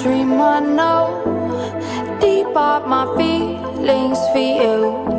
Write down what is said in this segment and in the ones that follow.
dream I know deep up my feelings for you.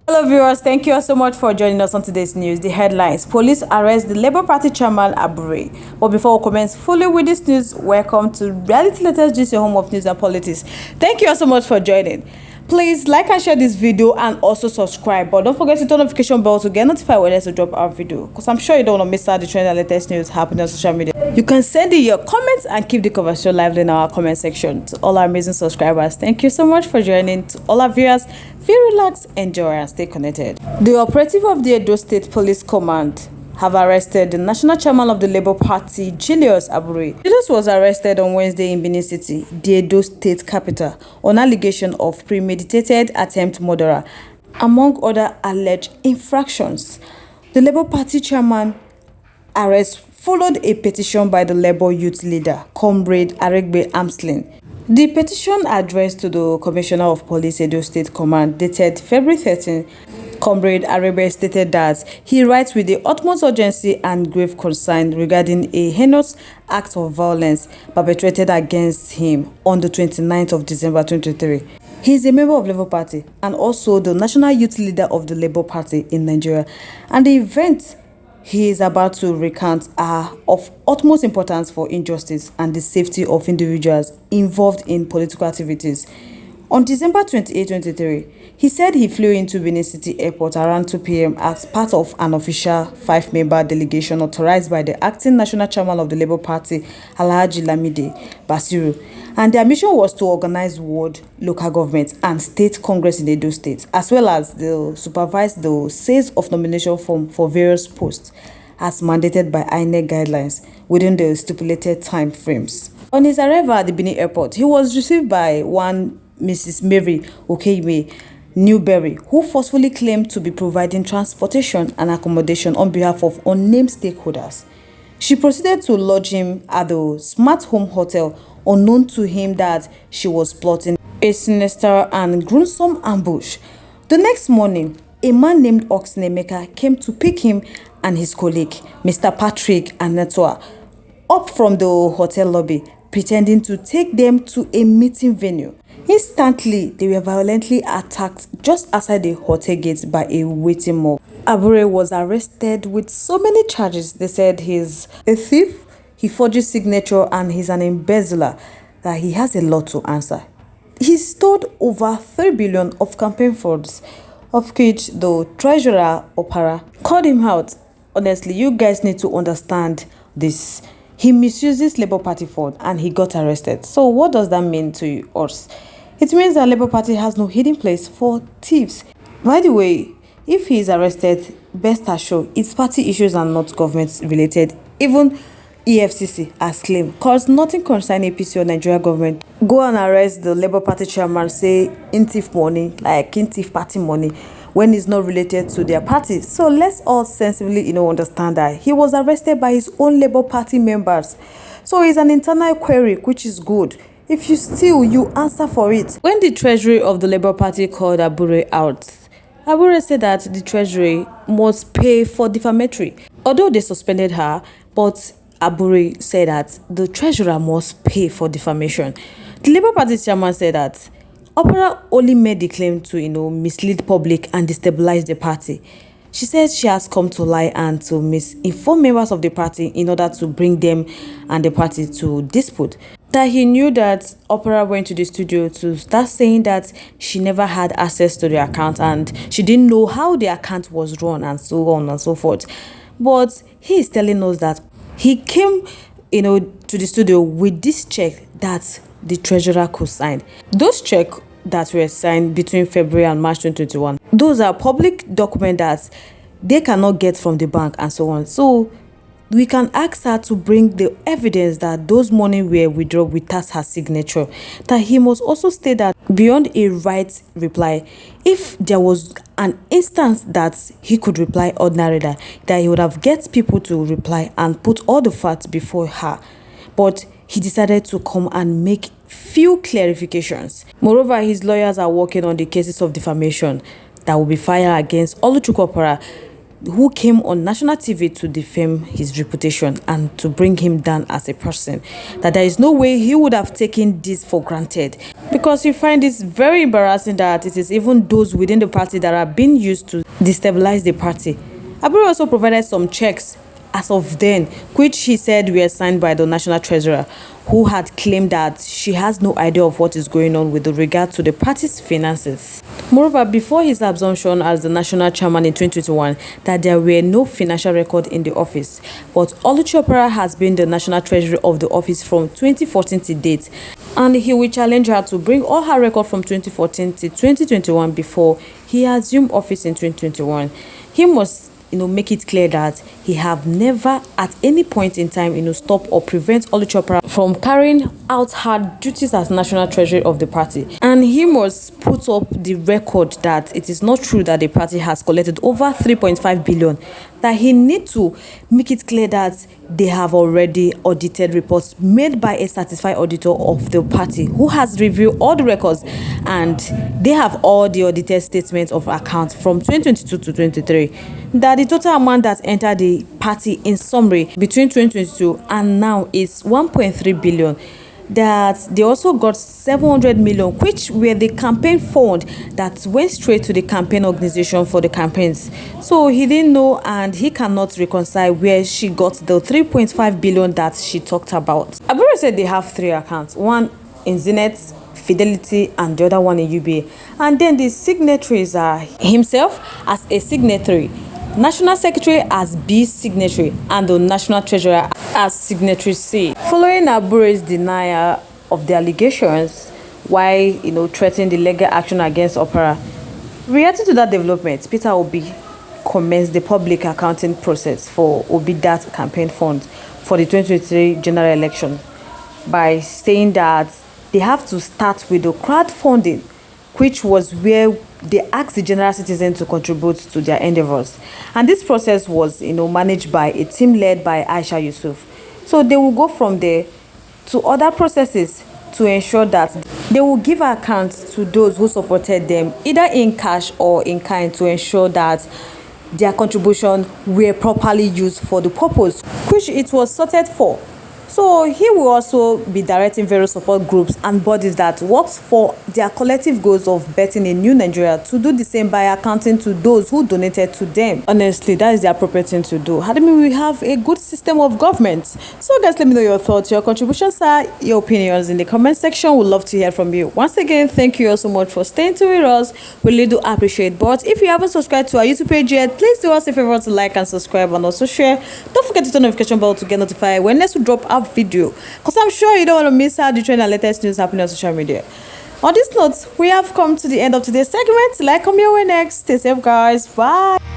Hello viewers, thank you all so much for joining us on today's news. The headlines: police arrest the Labour Party chairman Arrêst. But before we commence fully with this news, welcome to Reality Latest Gist, your home of news and politics. Thank you all so much for joining. Please like and share this video and also subscribe, but don't forget to turn notification bell to get notified when we drop our video, because I'm sure you don't want to miss out the trend and latest news happening on social media. You can send in your comments and keep the conversation lively in our comment section. To all our amazing subscribers, thank you so much for joining. To all our viewers, feel relaxed, enjoy and stay connected. The operative of the Edo State Police Command have arrested the national chairman of the Labour Party, Julius Arrêst. Julius was arrested on Wednesday in Benin City, the Edo State capital, on allegation of premeditated attempt murder, among other alleged infractions. The Labour Party chairman arrest followed a petition by the Labour youth leader, Comrade Aregbe Amslin. The petition addressed to the Commissioner of Police Edo State Command dated February 13. Comrade Arebe stated that he writes with the utmost urgency and grave concern regarding a heinous act of violence perpetrated against him on the 29th of December 2023. He is a member of Labour Party and also the national youth leader of the Labour Party in Nigeria, and the events he is about to recount are of utmost importance for injustice and the safety of individuals involved in political activities. On December 28, 2023, he said he flew into Benin City Airport around 2 p.m. as part of an official 5-member delegation authorized by the acting national chairman of the Labour Party, Alhaji Lamide Basiru. And their mission was to organize ward, local government and state congress in Edo State, as well as supervise the sales of nomination form for various posts, as mandated by INEC guidelines within the stipulated time frames. On his arrival at the Benin Airport, he was received by one Mrs. Mary Okeime Newberry, who forcefully claimed to be providing transportation and accommodation on behalf of unnamed stakeholders. She proceeded to lodge him at the Smart Home Hotel, unknown to him that she was plotting a sinister and gruesome ambush. The next morning, a man named Oxnemeka came to pick him and his colleague, Mr. Patrick Anatoa, up from the hotel lobby, pretending to take them to a meeting venue. Instantly, they were violently attacked just outside the hotel gates by a waiting mob. Arrêst was arrested with so many charges. They said he's a thief, he forges signature, and he's an embezzler, that he has a lot to answer. He stole over 3 billion of campaign funds, of which the treasurer, Opara, called him out. Honestly, you guys need to understand this. He misuses Labour Party fund and he got arrested. So what does that mean to us? It means that Labour Party has no hiding place for thieves. By the way, if he is arrested, best assured, it's party issues and not government related. Even EFCC has claimed, cause nothing concerning APC or Nigeria government. Go and arrest the Labour Party chairman, say in thief money, like in thief party money, when it's not related to their party. So let's all sensibly, understand that he was arrested by his own Labour Party members. So it's an internal query, which is good. If you steal, you answer for it. When the treasury of the Labour Party called Arrêst out, Arrêst said that the treasury must pay for defamatory. Although they suspended her, but Arrêst said that the treasurer must pay for defamation. The Labour Party chairman said that Opera only made the claim to, mislead public and destabilize the party. She says she has come to lie and to misinform members of the party in order to bring them and the party to dispute. That he knew that Opera went to the studio to start saying that she never had access to the account and she didn't know how the account was run and so on and so forth. But he is telling us that he came, to the studio with this check that the treasurer could sign. Those checks that were signed between February and March 2021, those are public documents that they cannot get from the bank and so on. So we can ask her to bring the evidence that those money were withdrawn without her signature. That he must also state that beyond a right reply, if there was an instance that he could reply ordinarily, that he would have get people to reply and put all the facts before her. But he decided to come and make few clarifications. Moreover, his lawyers are working on the cases of defamation that will be filed against Oluchukwu Opara who came on national TV to defame his reputation and to bring him down as a person, that there is no way he would have taken this for granted, because we find this very embarrassing that it is even those within the party that are being used to destabilize the party. Abure also provided some checks as of then, which he said were signed by the national treasurer, who had claimed that she has no idea of what is going on with regard to the party's finances. Moreover, before his assumption as the national chairman in 2021, that there were no financial record in the office, but Oluchi Opara has been the national treasurer of the office from 2014 to date, and he will challenge her to bring all her record from 2014 to 2021 before he assumed office in 2021. He must make it clear that he have never at any point in time stop or prevent Oluchi Opara from carrying out her duties as national treasurer of the party, and he must put up the record that it is not true that the party has collected over 3.5 billion, that he need to make it clear that they have already audited reports made by a certified auditor of the party who has reviewed all the records, and they have all the audited statements of accounts from 2022 to 2023, that the total amount that entered the party in summary between 2022 and now is 1.3 billion, that they also got 700 million, which were the campaign fund that went straight to the campaign organization for the campaigns. So he didn't know, and he cannot reconcile where she got the 3.5 billion that she talked about. Abure said they have 3 accounts, one in Zenith, Fidelity, and the other one in UBA, and then the signatories are himself as a signatory, National Secretary as B signatory, and the National Treasurer as signatory C. Following Abure's denial of the allegations, while threatening the legal action against Opara, reacting to that development, Peter Obi commenced the public accounting process for Obidat campaign fund for the 2023 general election by saying that they have to start with the crowdfunding, which was where they asked the general citizen to contribute to their endeavors. And this process was, managed by a team led by Aisha Yusuf. So they will go from there to other processes to ensure that they will give accounts to those who supported them, either in cash or in kind, to ensure that their contribution were properly used for the purpose which it was sorted for. So he will also be directing various support groups and bodies that works for their collective goals of betting in New Nigeria to do the same by accounting to those who donated to them. Honestly, that is the appropriate thing to do. How do we have a good system of government? So guys, let me know your thoughts, your contributions, your opinions in the comment section. We'd love to hear from you. Once again, thank you all so much for staying tuned with us. We really do appreciate. But if you haven't subscribed to our YouTube page yet, please do us a favor to like and subscribe, and also share. Don't forget to turn the notification bell to get notified when next we drop our video, because I'm sure you don't want to miss out the trend and latest news happening on social media. On this note, we have come to the end of today's segment. Like, come your way next. Stay safe, guys. Bye.